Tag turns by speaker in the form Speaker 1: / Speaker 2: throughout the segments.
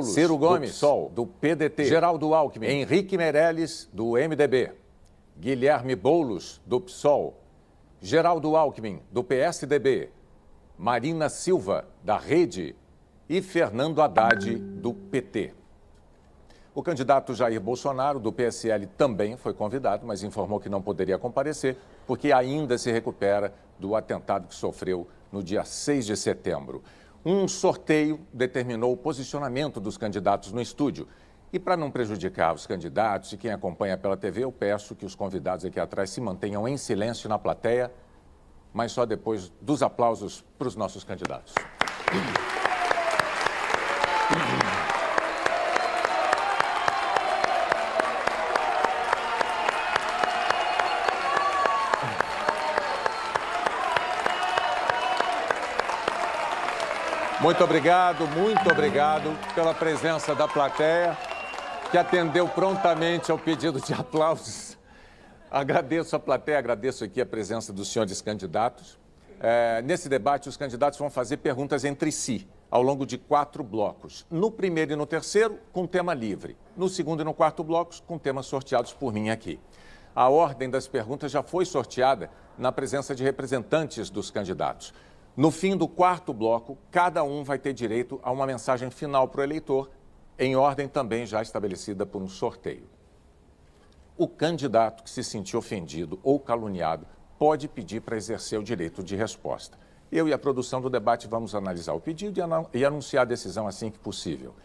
Speaker 1: Ciro Gomes,
Speaker 2: do PSOL,
Speaker 1: do PDT.
Speaker 2: Geraldo Alckmin,
Speaker 1: Henrique Meirelles, do MDB. Guilherme Boulos, do PSOL. Geraldo Alckmin, do PSDB. Marina Silva, da Rede. E Fernando Haddad, do PT. O candidato Jair Bolsonaro, do PSL, também foi convidado, mas informou que não poderia comparecer, porque ainda se recupera do atentado que sofreu no dia 6 de setembro. Um sorteio determinou o posicionamento dos candidatos no estúdio. E para não prejudicar os candidatos e quem acompanha pela TV, eu peço que os convidados aqui atrás se mantenham em silêncio na plateia, mas só depois dos aplausos para os nossos candidatos. Muito obrigado pela presença da plateia, que atendeu prontamente ao pedido de aplausos. Agradeço a plateia, agradeço aqui a presença dos senhores candidatos. Nesse debate, os candidatos vão fazer perguntas entre si, ao longo de 4 blocos. No primeiro e no terceiro, com tema livre. No segundo e no quarto blocos, com temas sorteados por mim aqui. A ordem das perguntas já foi sorteada na presença de representantes dos candidatos. No fim do quarto bloco, cada um vai ter direito a uma mensagem final para o eleitor, em ordem também já estabelecida por um sorteio. O candidato que se sentir ofendido ou caluniado pode pedir para exercer o direito de resposta. Eu e a produção do debate vamos analisar o pedido e anunciar a decisão assim que possível.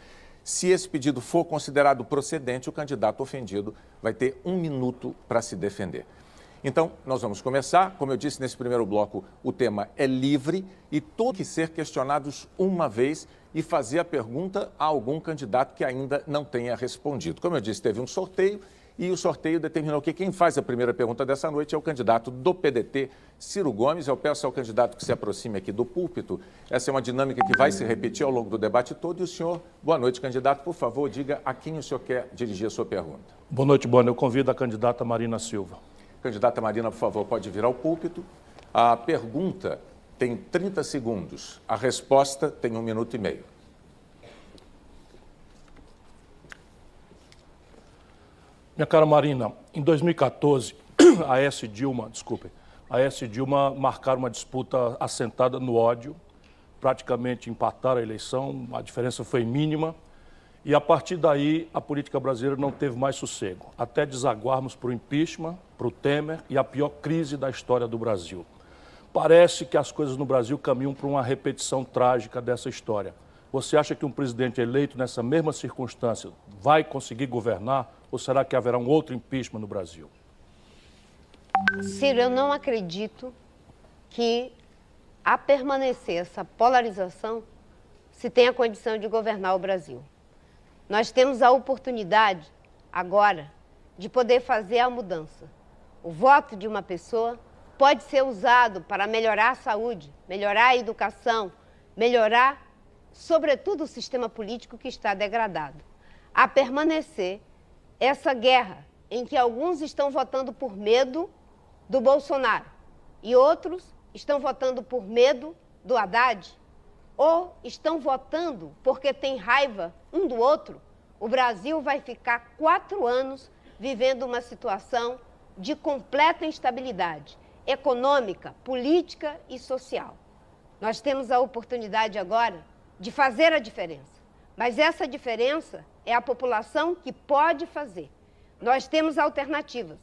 Speaker 1: Se esse pedido for considerado procedente, o candidato ofendido vai ter 1 minuto para se defender. Então, nós vamos começar. Como eu disse nesse primeiro bloco, o tema é livre e todos que ser questionados uma vez e fazer a pergunta a algum candidato que ainda não tenha respondido. Como eu disse, teve um sorteio e o sorteio determinou que quem faz a primeira pergunta dessa noite é o candidato do PDT, Ciro Gomes. Eu peço ao candidato que se aproxime aqui do púlpito. Essa é uma dinâmica que vai se repetir ao longo do debate todo. E o senhor, boa noite, candidato. Por favor, diga a quem o senhor quer dirigir a sua pergunta.
Speaker 3: Boa noite, Boni. Eu convido a candidata Marina Silva.
Speaker 1: Candidata Marina, por favor, pode vir ao púlpito. A pergunta tem 30 segundos. A resposta tem 1 minuto e meio.
Speaker 3: Minha cara Marina, em 2014, a Aécio e Dilma marcaram uma disputa assentada no ódio, praticamente empataram a eleição, a diferença foi mínima. E a partir daí, a política brasileira não teve mais sossego, até desaguarmos para o impeachment, para o Temer e a pior crise da história do Brasil. Parece que as coisas no Brasil caminham para uma repetição trágica dessa história. Você acha que um presidente eleito nessa mesma circunstância vai conseguir governar ou será que haverá um outro impeachment no Brasil?
Speaker 4: Ciro, eu não acredito que, a permanecer essa polarização, se tenha condição de governar o Brasil. Nós temos a oportunidade, agora, de poder fazer a mudança. O voto de uma pessoa pode ser usado para melhorar a saúde, melhorar a educação, melhorar, sobretudo, o sistema político que está degradado. A permanecer essa guerra em que alguns estão votando por medo do Bolsonaro e outros estão votando por medo do Haddad, ou estão votando porque tem raiva um do outro, o Brasil vai ficar 4 anos vivendo uma situação de completa instabilidade econômica, política e social. Nós temos a oportunidade agora de fazer a diferença, mas essa diferença é a população que pode fazer. Nós temos alternativas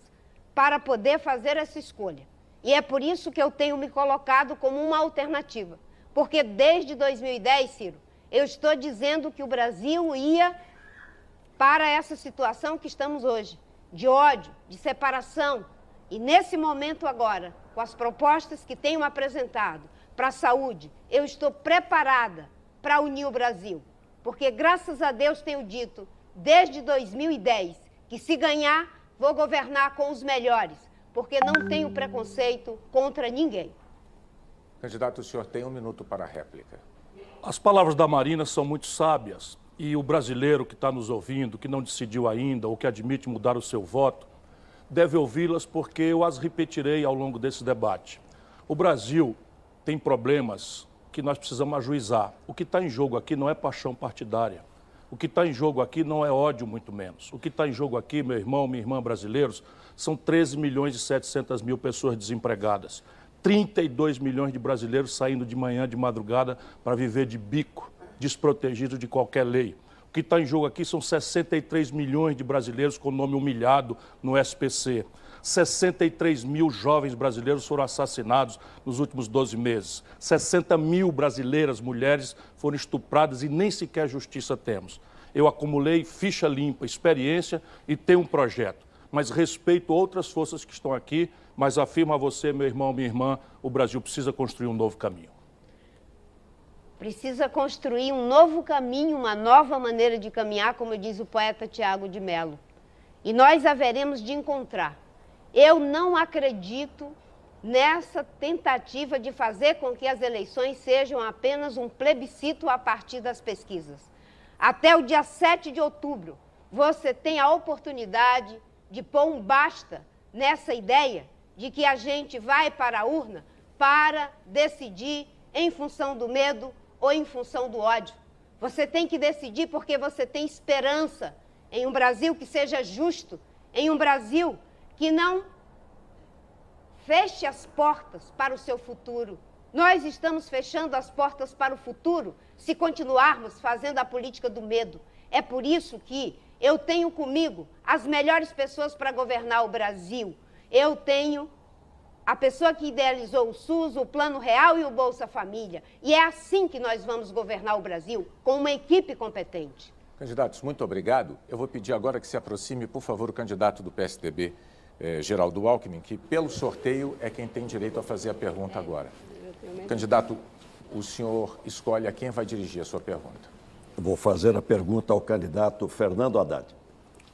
Speaker 4: para poder fazer essa escolha e é por isso que eu tenho me colocado como uma alternativa. Porque desde 2010, Ciro, eu estou dizendo que o Brasil ia para essa situação que estamos hoje, de ódio, de separação. E nesse momento agora, com as propostas que tenho apresentado para a saúde, eu estou preparada para unir o Brasil. Porque graças a Deus tenho dito, desde 2010, que se ganhar, vou governar com os melhores, porque não tenho preconceito contra ninguém.
Speaker 1: Candidato, o senhor tem 1 minuto para a réplica.
Speaker 3: As palavras da Marina são muito sábias e o brasileiro que está nos ouvindo, que não decidiu ainda ou que admite mudar o seu voto, deve ouvi-las porque eu as repetirei ao longo desse debate. O Brasil tem problemas que nós precisamos ajuizar. O que está em jogo aqui não é paixão partidária. O que está em jogo aqui não é ódio, muito menos. O que está em jogo aqui, meu irmão, minha irmã brasileiros, são 13 milhões e 700 mil pessoas desempregadas. 32 milhões de brasileiros saindo de manhã, de madrugada, para viver de bico, desprotegido de qualquer lei. O que está em jogo aqui são 63 milhões de brasileiros com nome humilhado no SPC. 63 mil jovens brasileiros foram assassinados nos últimos 12 meses. 60 mil brasileiras, mulheres, foram estupradas e nem sequer justiça temos. Eu acumulei ficha limpa, experiência e tenho um projeto. Mas respeito outras forças que estão aqui, mas afirmo a você, meu irmão, minha irmã, o Brasil precisa construir um novo caminho.
Speaker 4: Precisa construir um novo caminho, uma nova maneira de caminhar, como diz o poeta Tiago de Mello. E nós haveremos de encontrar. Eu não acredito nessa tentativa de fazer com que as eleições sejam apenas um plebiscito a partir das pesquisas. Até o dia 7 de outubro, você tem a oportunidade de pôr um basta nessa ideia de que a gente vai para a urna para decidir em função do medo ou em função do ódio. Você tem que decidir porque você tem esperança em um Brasil que seja justo, em um Brasil que não feche as portas para o seu futuro. Nós estamos fechando as portas para o futuro se continuarmos fazendo a política do medo. É por isso que eu tenho comigo as melhores pessoas para governar o Brasil. Eu tenho a pessoa que idealizou o SUS, o Plano Real e o Bolsa Família. E é assim que nós vamos governar o Brasil, com uma equipe competente.
Speaker 1: Candidatos, muito obrigado. Eu vou pedir agora que se aproxime, por favor, o candidato do PSDB, Geraldo Alckmin, que pelo sorteio é quem tem direito a fazer a pergunta agora. Candidato, o senhor escolhe a quem vai dirigir a sua pergunta.
Speaker 2: Eu vou fazer a pergunta ao candidato Fernando Haddad.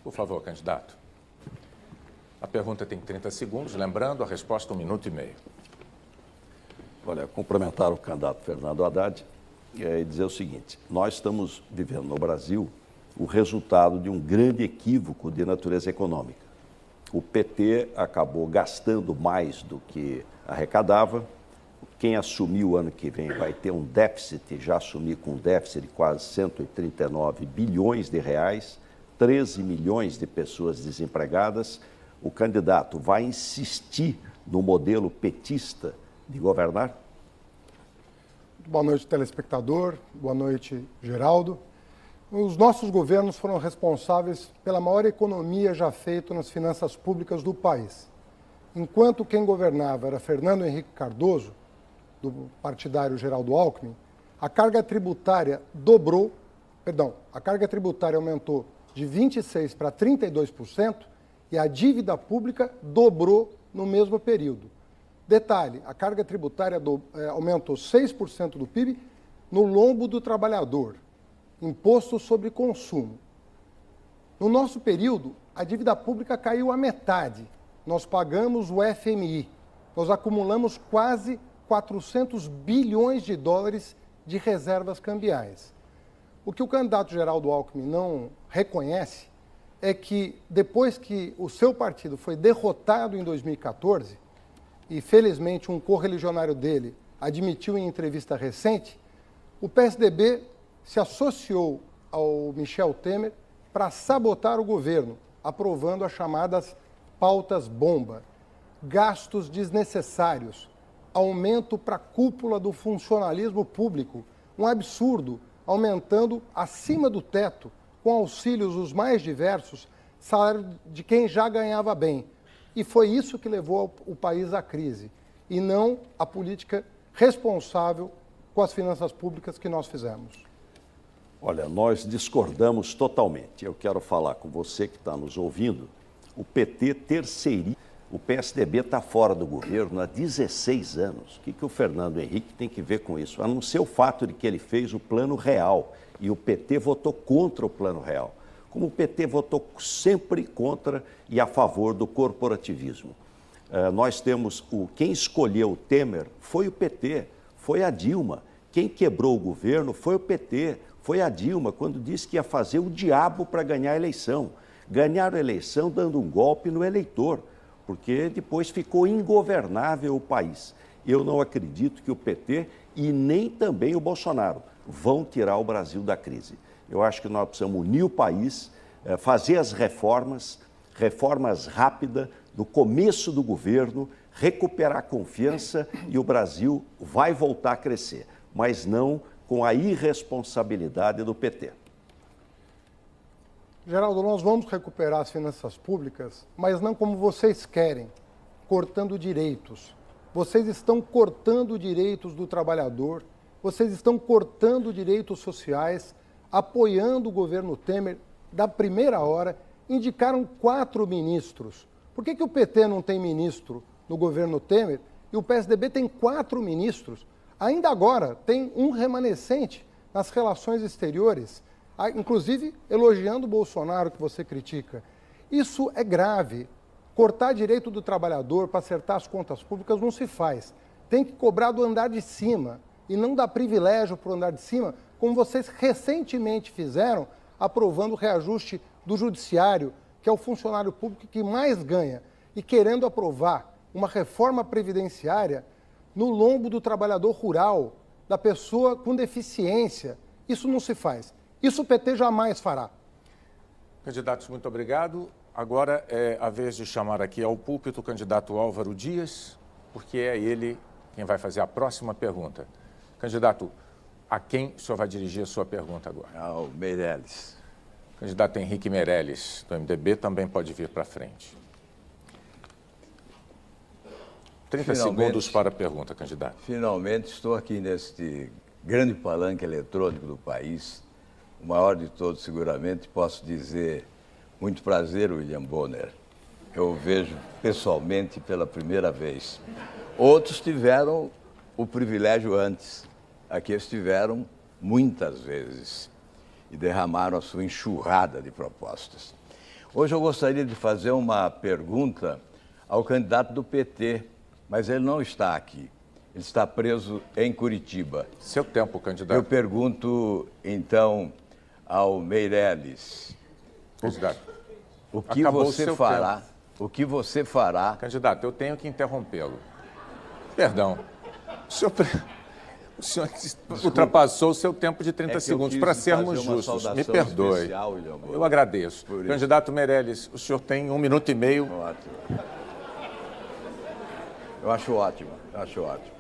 Speaker 1: Por favor, candidato. A pergunta tem 30 segundos, lembrando, a resposta 1 minuto e meio.
Speaker 2: Olha, cumprimentar o candidato Fernando Haddad e dizer o seguinte: nós estamos vivendo no Brasil o resultado de um grande equívoco de natureza econômica. O PT acabou gastando mais do que arrecadava. Quem assumir o ano que vem vai ter um déficit, já assumir com um déficit de quase 139 bilhões de reais, 13 milhões de pessoas desempregadas. O candidato vai insistir no modelo petista de governar?
Speaker 5: Boa noite, telespectador. Boa noite, Geraldo. Os nossos governos foram responsáveis pela maior economia já feita nas finanças públicas do país. Enquanto quem governava era Fernando Henrique Cardoso, do partidário Geraldo Alckmin, a carga tributária aumentou de 26% para 32% e a dívida pública dobrou no mesmo período. Detalhe, a carga tributária aumentou 6% do PIB no lombo do trabalhador, imposto sobre consumo. No nosso período, a dívida pública caiu à metade. Nós pagamos o FMI. Nós acumulamos quase 400 bilhões de dólares de reservas cambiais. O que o candidato Geraldo Alckmin não reconhece é que, depois que o seu partido foi derrotado em 2014, e felizmente um correligionário dele admitiu em entrevista recente, o PSDB se associou ao Michel Temer para sabotar o governo, aprovando as chamadas pautas-bomba, gastos desnecessários, aumento para a cúpula do funcionalismo público, um absurdo, aumentando acima do teto, com auxílios os mais diversos, salário de quem já ganhava bem. E foi isso que levou o país à crise, e não a política responsável com as finanças públicas que nós fizemos.
Speaker 2: Olha, nós discordamos totalmente. Eu quero falar com você que está nos ouvindo. O PT terceiriza. O PSDB está fora do governo há 16 anos. O que o Fernando Henrique tem que ver com isso? A não ser o fato de que ele fez o Plano Real e o PT votou contra o Plano Real. Como o PT votou sempre contra e a favor do corporativismo. Nós temos quem escolheu o Temer foi o PT, foi a Dilma. Quem quebrou o governo foi o PT, foi a Dilma, quando disse que ia fazer o diabo para ganhar a eleição. Ganharam a eleição dando um golpe no eleitor, porque depois ficou ingovernável o país. Eu não acredito que o PT e nem também o Bolsonaro vão tirar o Brasil da crise. Eu acho que nós precisamos unir o país, fazer as reformas rápidas, no começo do governo, recuperar a confiança e o Brasil vai voltar a crescer, mas não com a irresponsabilidade do PT.
Speaker 5: Geraldo, nós vamos recuperar as finanças públicas, mas não como vocês querem, cortando direitos. Vocês estão cortando direitos do trabalhador, vocês estão cortando direitos sociais, apoiando o governo Temer da primeira hora, indicaram 4 ministros. Por que o PT não tem ministro no governo Temer e o PSDB tem 4 ministros? Ainda agora tem um remanescente nas relações exteriores, inclusive elogiando o Bolsonaro, que você critica. Isso é grave. Cortar direito do trabalhador para acertar as contas públicas não se faz. Tem que cobrar do andar de cima e não dar privilégio para o andar de cima, como vocês recentemente fizeram, aprovando o reajuste do judiciário, que é o funcionário público que mais ganha, e querendo aprovar uma reforma previdenciária no lombo do trabalhador rural, da pessoa com deficiência. Isso não se faz. Isso o PT jamais fará.
Speaker 1: Candidatos, muito obrigado. Agora é a vez de chamar aqui ao púlpito o candidato Álvaro Dias, porque é ele quem vai fazer a próxima pergunta. Candidato, a quem o senhor vai dirigir a sua pergunta agora?
Speaker 6: Ao Meirelles.
Speaker 1: Candidato Henrique Meirelles, do MDB, também pode vir para frente. 30 segundos para a pergunta, candidato.
Speaker 6: Finalmente estou aqui neste grande palanque eletrônico do país, o maior de todos seguramente, posso dizer, muito prazer, William Bonner. Eu o vejo pessoalmente pela primeira vez. Outros tiveram o privilégio antes, aqui estiveram muitas vezes e derramaram a sua enxurrada de propostas. Hoje eu gostaria de fazer uma pergunta ao candidato do PT, mas ele não está aqui. Ele está preso em Curitiba.
Speaker 1: Seu tempo, candidato.
Speaker 6: Eu pergunto, então, ao Meirelles.
Speaker 1: Candidato.
Speaker 6: O que você fará?
Speaker 1: Tempo.
Speaker 6: O que você fará?
Speaker 1: Candidato, eu tenho que interrompê-lo. Perdão. O senhor ultrapassou o seu tempo de 30 segundos, para sermos justos. Me perdoe.
Speaker 6: Especial,
Speaker 1: eu agradeço. Candidato Meirelles, o senhor tem 1 minuto e meio.
Speaker 6: Ótimo. Eu acho ótimo.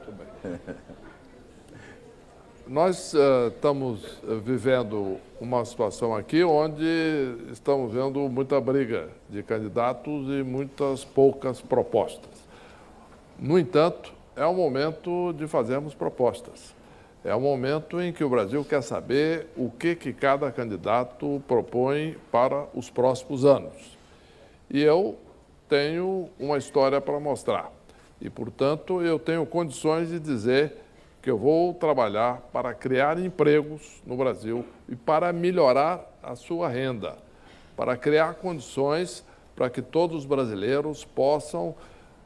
Speaker 6: Tudo bem.
Speaker 7: Nós estamos vivendo uma situação aqui onde estamos vendo muita briga de candidatos e muitas poucas propostas. No entanto, é o momento de fazermos propostas. É o momento em que o Brasil quer saber o que cada candidato propõe para os próximos anos. E eu tenho uma história para mostrar. E, portanto, eu tenho condições de dizer que eu vou trabalhar para criar empregos no Brasil e para melhorar a sua renda, para criar condições para que todos os brasileiros possam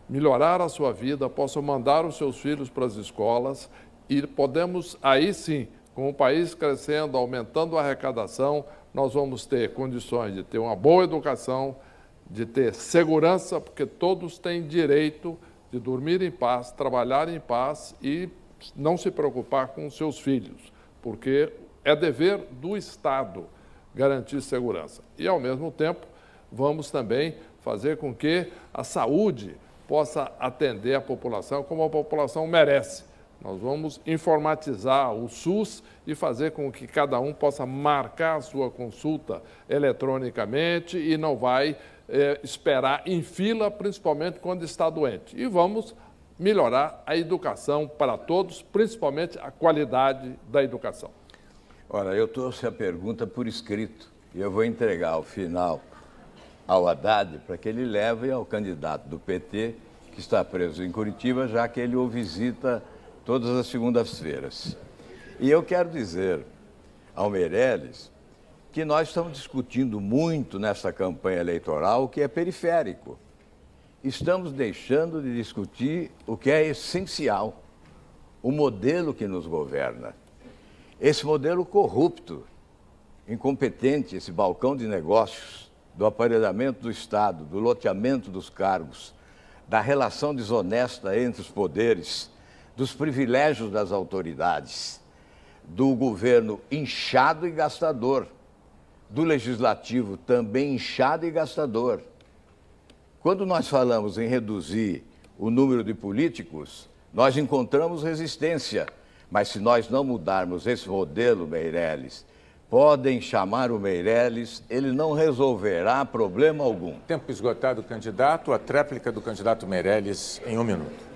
Speaker 7: melhorar a sua vida, possam mandar os seus filhos para as escolas e podemos, aí sim, com o país crescendo, aumentando a arrecadação, nós vamos ter condições de ter uma boa educação, de ter segurança, porque todos têm direito de dormir em paz, trabalhar em paz e não se preocupar com os seus filhos, porque é dever do Estado garantir segurança. E, ao mesmo tempo, vamos também fazer com que a saúde possa atender a população como a população merece. Nós vamos informatizar o SUS e fazer com que cada um possa marcar a sua consulta eletronicamente e não vai esperar em fila, principalmente quando está doente. E vamos melhorar a educação para todos, principalmente a qualidade da educação.
Speaker 6: Ora, eu trouxe a pergunta por escrito e eu vou entregar ao final ao Haddad para que ele leve ao candidato do PT, que está preso em Curitiba, já que ele o visita todas as segundas-feiras. E eu quero dizer ao Meirelles que nós estamos discutindo muito nessa campanha eleitoral o que é periférico. Estamos deixando de discutir o que é essencial, o modelo que nos governa. Esse modelo corrupto, incompetente, esse balcão de negócios, do aparelhamento do Estado, do loteamento dos cargos, da relação desonesta entre os poderes, dos privilégios das autoridades, do governo inchado e gastador, do legislativo também inchado e gastador. Quando nós falamos em reduzir o número de políticos, nós encontramos resistência. Mas se nós não mudarmos esse modelo, Meirelles, podem chamar o Meirelles, ele não resolverá problema algum.
Speaker 1: Tempo esgotado, candidato. A tréplica do candidato Meirelles em 1 minuto.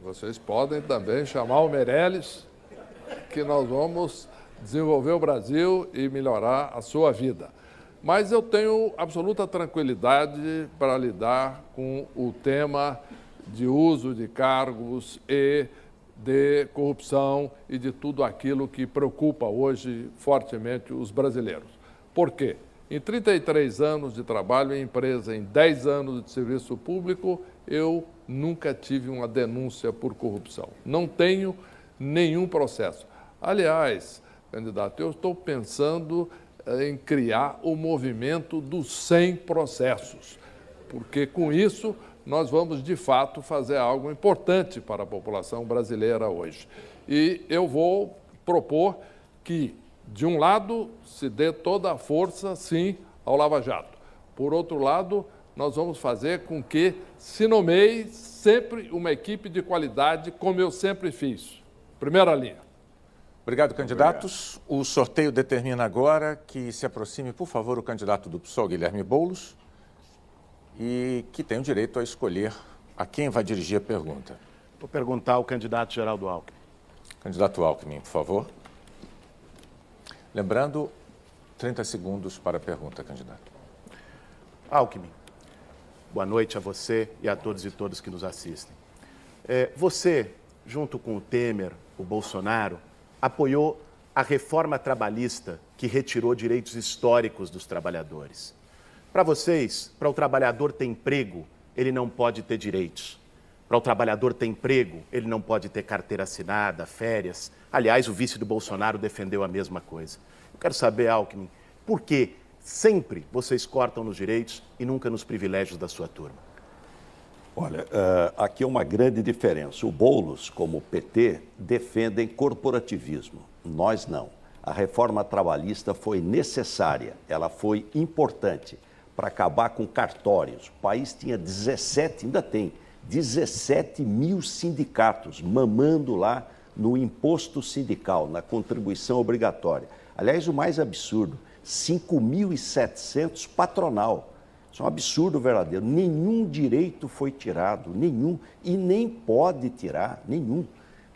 Speaker 7: Vocês podem também chamar o Meirelles, que nós vamos desenvolver o Brasil e melhorar a sua vida. Mas eu tenho absoluta tranquilidade para lidar com o tema de uso de cargos e de corrupção e de tudo aquilo que preocupa hoje fortemente os brasileiros. Por quê? Em 33 anos de trabalho em empresa, em 10 anos de serviço público, eu nunca tive uma denúncia por corrupção. Não tenho nenhum processo. Aliás, candidato, eu estou pensando em criar o movimento dos 100 processos, porque com isso nós vamos, de fato, fazer algo importante para a população brasileira hoje. E eu vou propor que, de um lado, se dê toda a força, sim, ao Lava Jato. Por outro lado, nós vamos fazer com que se nomeie sempre uma equipe de qualidade, como eu sempre fiz. Primeira linha.
Speaker 1: Obrigado, candidatos. O sorteio determina agora que se aproxime, por favor, o candidato do PSOL, Guilherme Boulos, e que tem o direito a escolher a quem vai dirigir a pergunta.
Speaker 8: Vou perguntar ao candidato Geraldo Alckmin.
Speaker 1: Candidato Alckmin, por favor. Lembrando, 30 segundos para a pergunta, candidato.
Speaker 8: Alckmin, boa noite a você e a todos e todas que nos assistem. Você, junto com o Temer, o Bolsonaro, apoiou a reforma trabalhista que retirou direitos históricos dos trabalhadores. Para vocês, para o trabalhador ter emprego, ele não pode ter direitos. Para o trabalhador ter emprego, ele não pode ter carteira assinada, férias. Aliás, o vice do Bolsonaro defendeu a mesma coisa. Eu quero saber, Alckmin, por que sempre vocês cortam nos direitos e nunca nos privilégios da sua turma?
Speaker 2: Olha, aqui é uma grande diferença. O Boulos, como o PT, defendem corporativismo. Nós não. A reforma trabalhista foi necessária, ela foi importante para acabar com cartórios. O país tinha 17, ainda tem, 17 mil sindicatos mamando lá no imposto sindical, na contribuição obrigatória. Aliás, o mais absurdo, 5.700 patronal. Isso é um absurdo verdadeiro. Nenhum direito foi tirado, nenhum, e nem pode tirar, nenhum.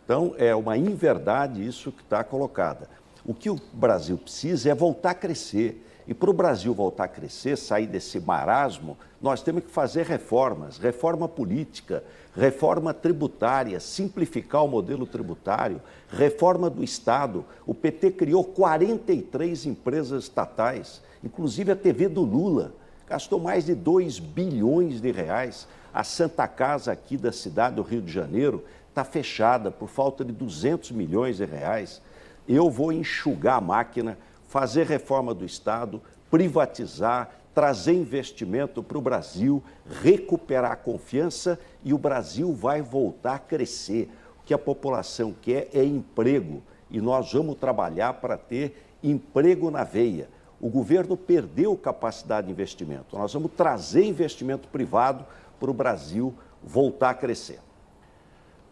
Speaker 2: Então, é uma inverdade isso que está colocada. O que o Brasil precisa é voltar a crescer. E para o Brasil voltar a crescer, sair desse marasmo, nós temos que fazer reformas, reforma política, reforma tributária, simplificar o modelo tributário, reforma do Estado. O PT criou 43 empresas estatais, inclusive a TV do Lula, gastou mais de 2 bilhões de reais. A Santa Casa aqui da cidade do Rio de Janeiro está fechada por falta de 200 milhões de reais. Eu vou enxugar a máquina, fazer reforma do Estado, privatizar, trazer investimento para o Brasil, recuperar a confiança e o Brasil vai voltar a crescer. O que a população quer é emprego e nós vamos trabalhar para ter emprego na veia. O governo perdeu capacidade de investimento. Nós vamos trazer investimento privado para o Brasil voltar a crescer.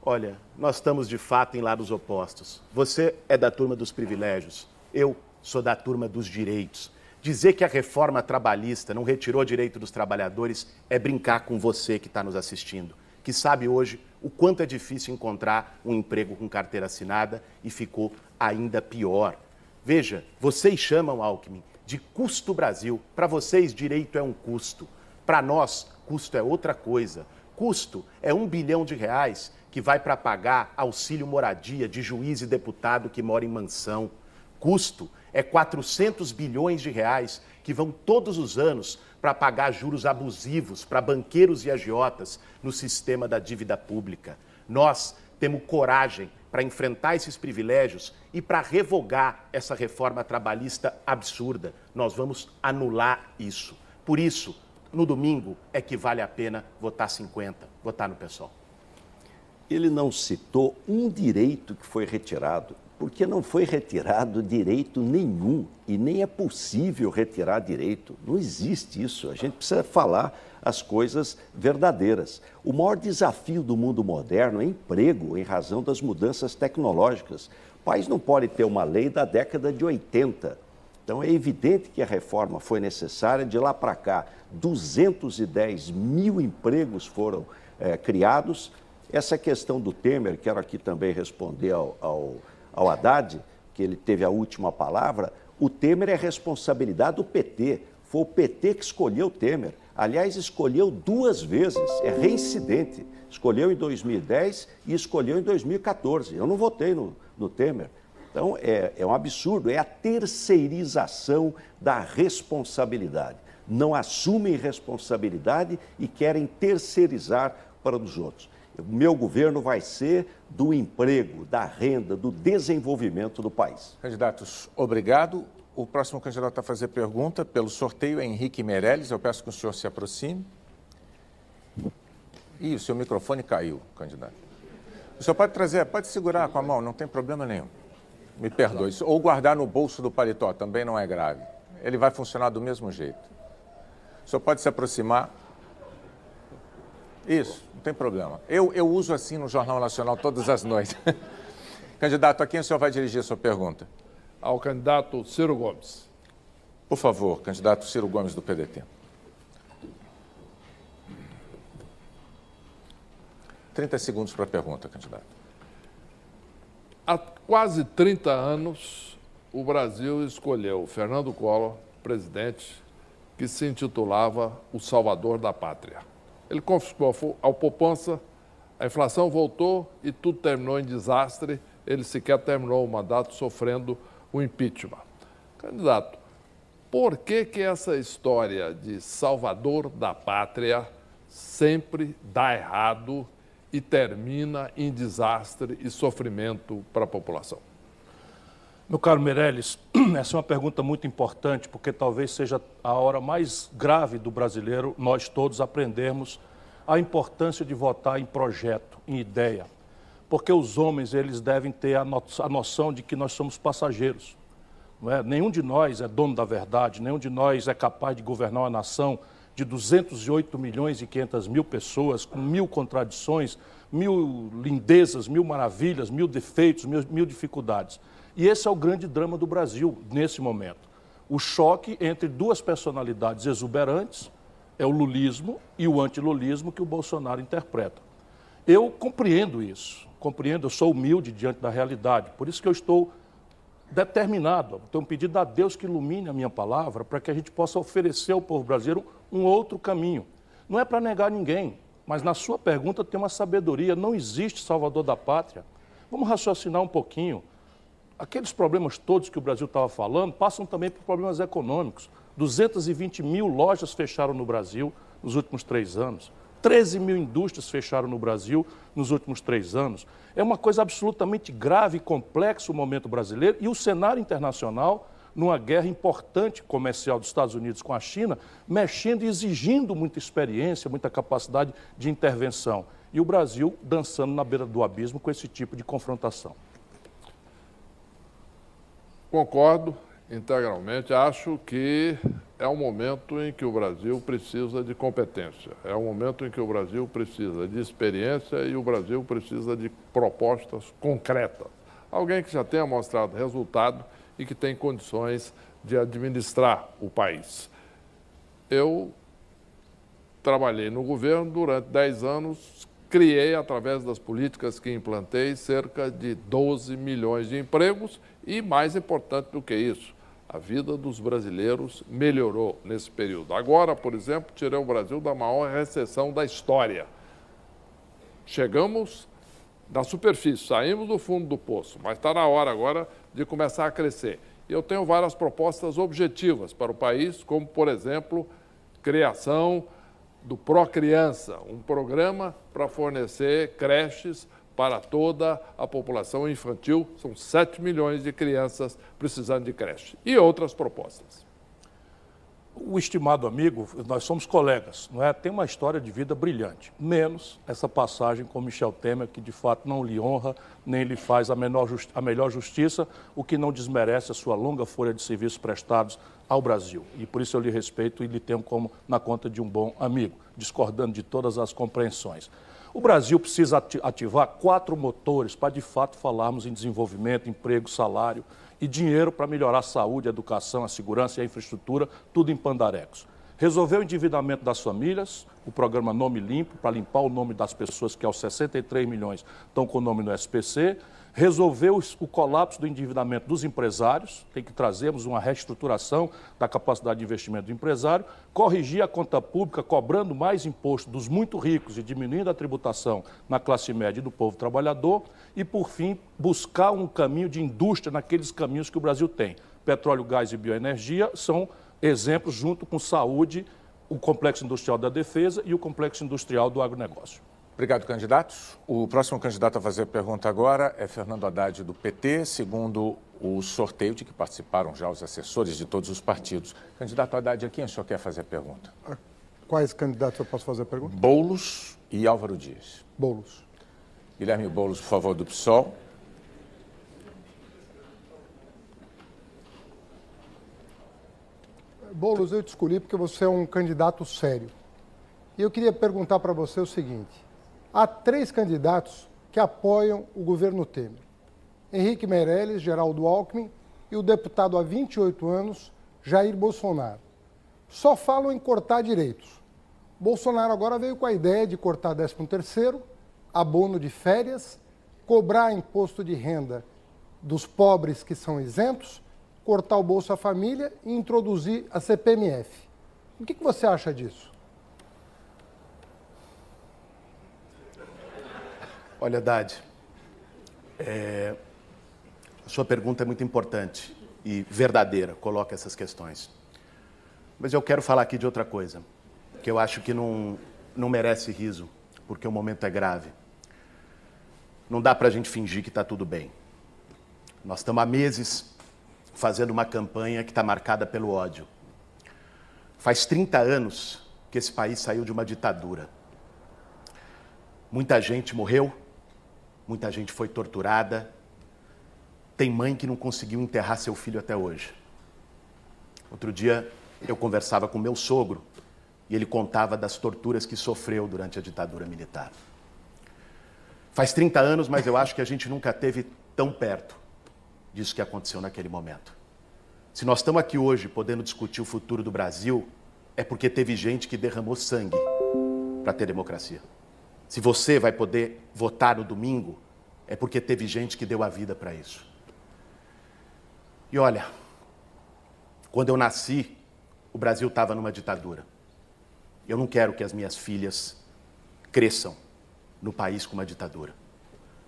Speaker 8: Olha, nós estamos de fato em lados opostos. Você é da turma dos privilégios, eu sou da turma dos direitos. Dizer que a reforma trabalhista não retirou direito dos trabalhadores é brincar com você que está nos assistindo, que sabe hoje o quanto é difícil encontrar um emprego com carteira assinada e ficou ainda pior. Veja, vocês chamam, Alckmin, de custo Brasil. Para vocês, direito é um custo. Para nós, custo é outra coisa. Custo é R$1 bilhão que vai para pagar auxílio moradia de juiz e deputado que mora em mansão. Custo é 400 bilhões de reais que vão todos os anos para pagar juros abusivos para banqueiros e agiotas no sistema da dívida pública. Nós temos coragem para enfrentar esses privilégios e para revogar essa reforma trabalhista absurda. Nós vamos anular isso. Por isso, no domingo é que vale a pena votar 50, votar no PSOL.
Speaker 2: ele não citou um direito que foi retirado, porque não foi retirado direito nenhum e nem é possível retirar direito. Não existe isso. A gente precisa falar as coisas verdadeiras. O maior desafio do mundo moderno é emprego, em razão das mudanças tecnológicas. O país não pode ter uma lei da década de 80. Então, é evidente que a reforma foi necessária. De lá para cá, 210 mil empregos foram criados. Essa questão do Temer, quero aqui também responder ao Haddad, que ele teve a última palavra. O Temer é responsabilidade do PT. Foi o PT que escolheu o Temer. Aliás, escolheu 2 vezes, é reincidente. Escolheu em 2010 e escolheu em 2014. Eu não votei no Temer. Então, é um absurdo, é a terceirização da responsabilidade. Não assumem responsabilidade e querem terceirizar para os outros. O meu governo vai ser do emprego, da renda, do desenvolvimento do país.
Speaker 1: Candidatos, obrigado. O próximo candidato a fazer pergunta pelo sorteio é Henrique Meirelles. Eu peço que o senhor se aproxime. Ih, o seu microfone caiu, candidato. O senhor pode trazer, pode segurar com a mão, não tem problema nenhum. Me perdoe. Ou guardar no bolso do paletó, também não é grave. Ele vai funcionar do mesmo jeito. O senhor pode se aproximar. Isso, não tem problema. Eu uso assim no Jornal Nacional todas as noites. Candidato, a quem o senhor vai dirigir a sua pergunta?
Speaker 7: Ao candidato Ciro Gomes.
Speaker 1: Por favor, candidato Ciro Gomes, do PDT. 30 segundos para a pergunta, candidato.
Speaker 7: Há quase 30 anos, o Brasil escolheu Fernando Collor, presidente, que se intitulava o Salvador da Pátria. Ele confiscou a poupança, a inflação voltou e tudo terminou em desastre. Ele sequer terminou o mandato sofrendo o impeachment. Candidato, por que essa história de Salvador da Pátria sempre dá errado e termina em desastre e sofrimento para a população?
Speaker 3: Meu caro Meirelles, essa é uma pergunta muito importante, porque talvez seja a hora mais grave do brasileiro, nós todos aprendermos a importância de votar em projeto, em ideia. Porque os homens, eles devem ter a noção de que nós somos passageiros. Não é? Nenhum de nós é dono da verdade, nenhum de nós é capaz de governar uma nação de 208 milhões e 500 mil pessoas, com 1000 contradições, 1000 lindezas, 1000 maravilhas, 1000 defeitos, 1000 dificuldades. E esse é o grande drama do Brasil nesse momento. O choque entre 2 personalidades exuberantes é o lulismo e o antilulismo que o Bolsonaro interpreta. Eu compreendo isso, eu sou humilde diante da realidade, por isso que eu estou determinado, tenho um pedido a Deus que ilumine a minha palavra para que a gente possa oferecer ao povo brasileiro um outro caminho. Não é para negar ninguém, mas na sua pergunta tem uma sabedoria, não existe Salvador da Pátria. Vamos raciocinar um pouquinho. Aqueles problemas todos que o Brasil estava falando passam também por problemas econômicos. 220 mil lojas fecharam no Brasil nos últimos 3 anos. 13 mil indústrias fecharam no Brasil nos últimos 3 anos. É uma coisa absolutamente grave e complexa o momento brasileiro e o cenário internacional, numa guerra importante comercial dos Estados Unidos com a China, mexendo e exigindo muita experiência, muita capacidade de intervenção. E o Brasil dançando na beira do abismo com esse tipo de confrontação.
Speaker 7: Concordo integralmente. Acho que é um momento em que o Brasil precisa de competência. É um momento em que o Brasil precisa de experiência e o Brasil precisa de propostas concretas. Alguém que já tenha mostrado resultado e que tem condições de administrar o país. Eu trabalhei no governo durante 10 anos, criei, através das políticas que implantei, cerca de 12 milhões de empregos e, mais importante do que isso, a vida dos brasileiros melhorou nesse período. Agora, por exemplo, tirei o Brasil da maior recessão da história. Chegamos na superfície, saímos do fundo do poço, mas está na hora agora de começar a crescer. E eu tenho várias propostas objetivas para o país, como, por exemplo, criação do Procriança, um programa para fornecer creches para toda a população infantil. São 7 milhões de crianças precisando de creche. E outras propostas.
Speaker 3: o estimado amigo, nós somos colegas, não é? Tem uma história de vida brilhante, menos essa passagem com Michel Temer, que de fato não lhe honra, nem lhe faz a melhor justiça, o que não desmerece a sua longa folha de serviços prestados ao Brasil. E por isso eu lhe respeito e lhe tenho como na conta de um bom amigo, discordando de todas as compreensões. O Brasil precisa ativar 4 motores para de fato falarmos em desenvolvimento, emprego, salário e dinheiro para melhorar a saúde, a educação, a segurança e a infraestrutura, tudo em pandarecos. Resolver o endividamento das famílias, o programa Nome Limpo, para limpar o nome das pessoas que aos 63 milhões estão com o nome no SPC. Resolver o colapso do endividamento dos empresários, tem que trazermos uma reestruturação da capacidade de investimento do empresário, corrigir a conta pública, cobrando mais imposto dos muito ricos e diminuindo a tributação na classe média e do povo trabalhador e, por fim, buscar um caminho de indústria naqueles caminhos que o Brasil tem. Petróleo, gás e bioenergia são exemplos, junto com saúde, o complexo industrial da defesa e o complexo industrial do agronegócio.
Speaker 1: Obrigado, candidatos. O próximo candidato a fazer a pergunta agora é Fernando Haddad, do PT, segundo o sorteio de que participaram já os assessores de todos os partidos. Candidato Haddad, a quem o senhor quer fazer a pergunta?
Speaker 5: A quais candidatos eu posso fazer a pergunta?
Speaker 1: Boulos e Álvaro Dias.
Speaker 5: Boulos.
Speaker 1: Guilherme Boulos, por favor, do PSOL.
Speaker 5: Boulos, eu te escolhi porque você é um candidato sério. E eu queria perguntar para você o seguinte. Há 3 candidatos que apoiam o governo Temer. Henrique Meirelles, Geraldo Alckmin e o deputado há 28 anos, Jair Bolsonaro. Só falam em cortar direitos. Bolsonaro agora veio com a ideia de cortar 13º, abono de férias, cobrar imposto de renda dos pobres que são isentos, cortar o Bolsa Família e introduzir a CPMF. O que você acha disso?
Speaker 8: Olha, Haddad, a sua pergunta é muito importante e verdadeira, coloca essas questões. Mas eu quero falar aqui de outra coisa, que eu acho que não merece riso, porque o momento é grave. Não dá para a gente fingir que está tudo bem. Nós estamos há meses fazendo uma campanha que está marcada pelo ódio. Faz 30 anos que esse país saiu de uma ditadura. Muita gente morreu, muita gente foi torturada. Tem mãe que não conseguiu enterrar seu filho até hoje. Outro dia eu conversava com meu sogro e ele contava das torturas que sofreu durante a ditadura militar. Faz 30 anos, mas eu acho que a gente nunca esteve tão perto disso que aconteceu naquele momento. Se nós estamos aqui hoje podendo discutir o futuro do Brasil, é porque teve gente que derramou sangue para ter democracia. Se você vai poder votar no domingo, é porque teve gente que deu a vida para isso. E olha, quando eu nasci, o Brasil estava numa ditadura. Eu não quero que as minhas filhas cresçam no país com uma ditadura.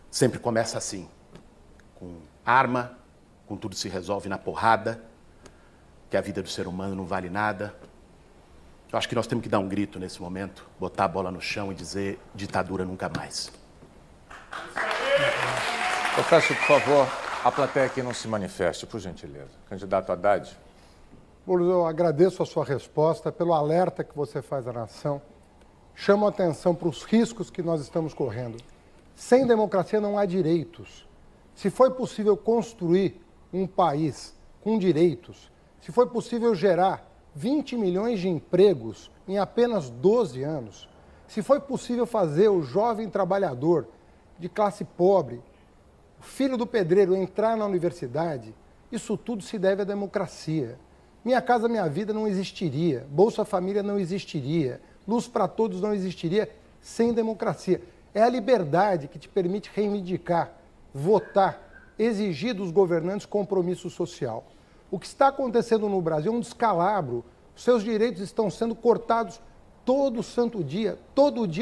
Speaker 8: Sempre começa assim, com arma, com tudo se resolve na porrada, que a vida do ser humano não vale nada. Eu acho que nós temos que dar um grito nesse momento, botar a bola no chão e dizer ditadura nunca mais.
Speaker 1: Eu peço, por favor, a plateia que não se manifeste, por gentileza. Candidato Haddad.
Speaker 5: Boulos, eu agradeço a sua resposta, pelo alerta que você faz à nação. Chamo a atenção para os riscos que nós estamos correndo. Sem democracia não há direitos. Se foi possível construir um país com direitos, se foi possível gerar 20 milhões de empregos em apenas 12 anos, se foi possível fazer o jovem trabalhador de classe pobre, o filho do pedreiro entrar na universidade, isso tudo se deve à democracia. Minha Casa Minha Vida não existiria, Bolsa Família não existiria, Luz para Todos não existiria sem democracia. É a liberdade que te permite reivindicar, votar, exigir dos governantes compromisso social. O que está acontecendo no Brasil é um descalabro. Os seus direitos estão sendo cortados todo santo dia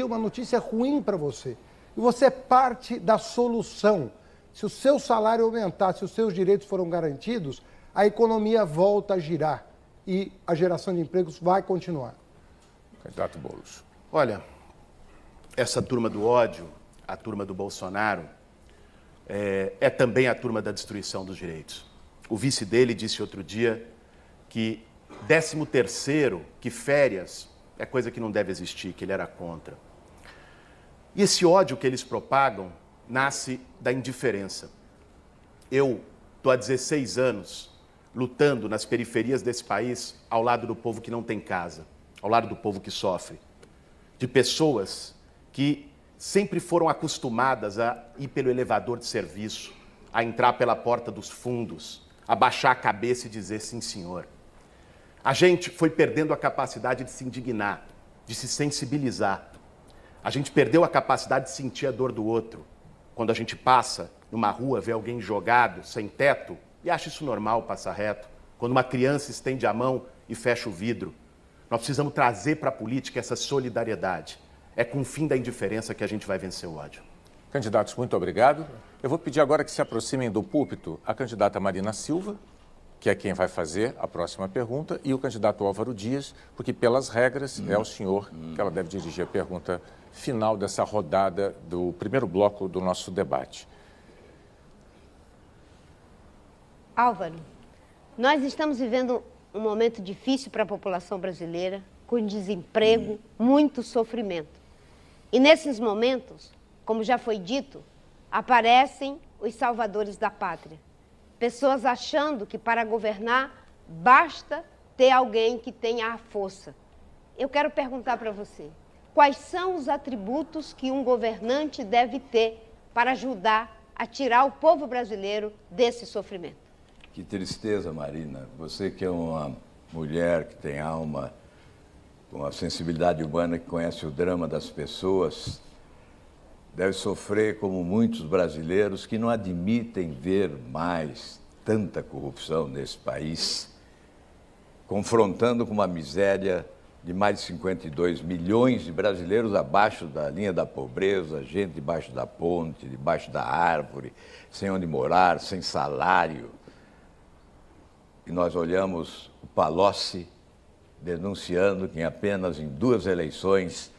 Speaker 5: uma notícia ruim para você. E você é parte da solução. Se o seu salário aumentar, se os seus direitos foram garantidos, a economia volta a girar e a geração de empregos vai continuar.
Speaker 1: Candidato Boulos.
Speaker 8: Olha, essa turma do ódio, a turma do Bolsonaro, é também a turma da destruição dos direitos. O vice dele disse outro dia que 13º, que férias é coisa que não deve existir, que ele era contra. E esse ódio que eles propagam nasce da indiferença. Eu estou há 16 anos lutando nas periferias desse país ao lado do povo que não tem casa, ao lado do povo que sofre, de pessoas que sempre foram acostumadas a ir pelo elevador de serviço, a entrar pela porta dos fundos, a baixar a cabeça e dizer sim, senhor. A gente foi perdendo a capacidade de se indignar, de se sensibilizar. A gente perdeu a capacidade de sentir a dor do outro. Quando a gente passa numa rua, vê alguém jogado, sem teto, e acha isso normal passar reto. Quando uma criança estende a mão e fecha o vidro. Nós precisamos trazer para a política essa solidariedade. É com o fim da indiferença que a gente vai vencer o ódio.
Speaker 1: Candidatos, muito obrigado. Eu vou pedir agora que se aproximem do púlpito a candidata Marina Silva, que é quem vai fazer a próxima pergunta, e o candidato Álvaro Dias, porque pelas regras é ao senhor que ela deve dirigir a pergunta final dessa rodada do primeiro bloco do nosso debate.
Speaker 4: Álvaro, nós estamos vivendo um momento difícil para a população brasileira, com desemprego, muito sofrimento. E nesses momentos, como já foi dito, aparecem os salvadores da pátria. Pessoas achando que para governar basta ter alguém que tenha a força. Eu quero perguntar para você, quais são os atributos que um governante deve ter para ajudar a tirar o povo brasileiro desse sofrimento?
Speaker 6: Que tristeza, Marina. Você que é uma mulher que tem alma, com uma sensibilidade humana, que conhece o drama das pessoas, deve sofrer como muitos brasileiros que não admitem ver mais tanta corrupção nesse país, confrontando com uma miséria de mais de 52 milhões de brasileiros abaixo da linha da pobreza, gente debaixo da ponte, debaixo da árvore, sem onde morar, sem salário. E nós olhamos o Palocci denunciando que apenas em 2 eleições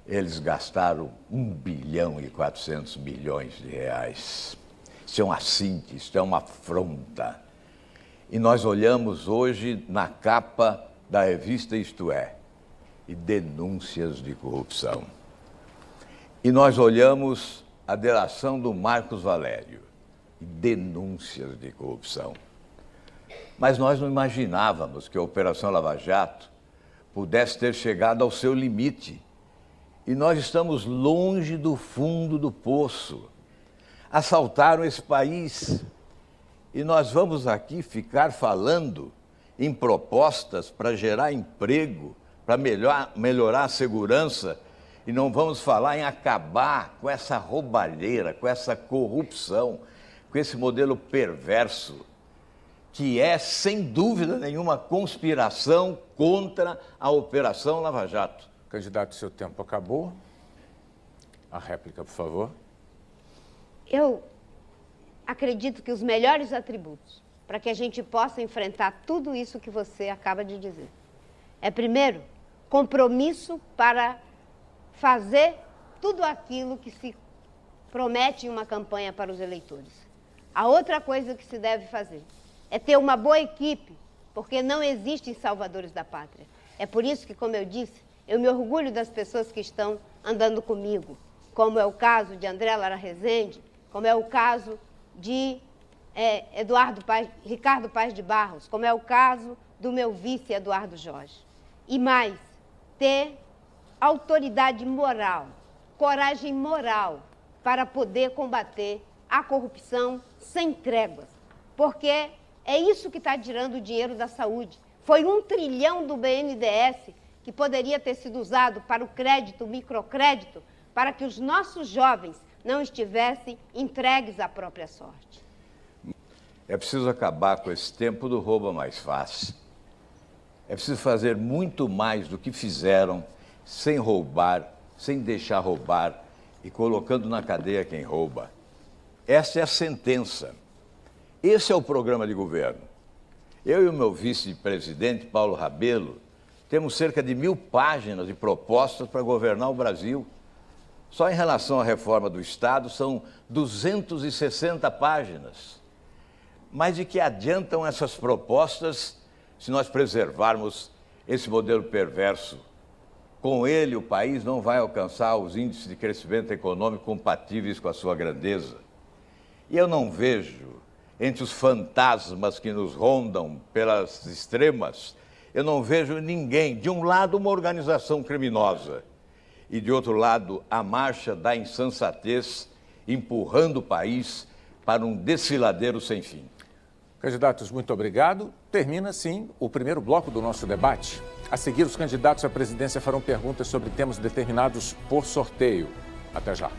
Speaker 6: eles gastaram 1 bilhão e 400 milhões de reais. Isso é um assinte, isso é uma afronta. E nós olhamos hoje na capa da revista Isto É, e denúncias de corrupção. E nós olhamos a delação do Marcos Valério, e denúncias de corrupção. Mas nós não imaginávamos que a Operação Lava Jato pudesse ter chegado ao seu limite. E nós estamos longe do fundo do poço. Assaltaram esse país. E nós vamos aqui ficar falando em propostas para gerar emprego, para melhorar a segurança, e não vamos falar em acabar com essa roubalheira, com essa corrupção, com esse modelo perverso, que é, sem dúvida nenhuma, conspiração contra a Operação Lava Jato.
Speaker 1: Candidato, seu tempo acabou. A réplica, por favor.
Speaker 4: Eu acredito que os melhores atributos para que a gente possa enfrentar tudo isso que você acaba de dizer é, primeiro, compromisso para fazer tudo aquilo que se promete em uma campanha para os eleitores. A outra coisa que se deve fazer é ter uma boa equipe, porque não existem salvadores da pátria. É por isso que, como eu disse, eu me orgulho das pessoas que estão andando comigo, como é o caso de André Lara Rezende, como é o caso de Ricardo Paes de Barros, como é o caso do meu vice Eduardo Jorge. E mais, ter autoridade moral, coragem moral para poder combater a corrupção sem tréguas, porque é isso que está tirando o dinheiro da saúde. Foi 1 trilhão do BNDES que poderia ter sido usado para o crédito, o microcrédito, para que os nossos jovens não estivessem entregues à própria sorte.
Speaker 6: É preciso acabar com esse tempo do rouba mais fácil. É preciso fazer muito mais do que fizeram, sem roubar, sem deixar roubar e colocando na cadeia quem rouba. Essa é a sentença. Esse é o programa de governo. Eu e o meu vice-presidente, Paulo Rabelo, temos cerca de 1000 páginas de propostas para governar o Brasil. Só em relação à reforma do Estado são 260 páginas. Mas de que adiantam essas propostas se nós preservarmos esse modelo perverso. Com ele, o país não vai alcançar os índices de crescimento econômico compatíveis com a sua grandeza. E eu não vejo, entre os fantasmas que nos rondam pelas extremas, eu não vejo ninguém, de um lado, uma organização criminosa, e de outro lado, a marcha da insensatez, empurrando o país para um desfiladeiro sem fim.
Speaker 1: Candidatos, muito obrigado. Termina, sim, o primeiro bloco do nosso debate. A seguir, os candidatos à presidência farão perguntas sobre temas determinados por sorteio. Até já.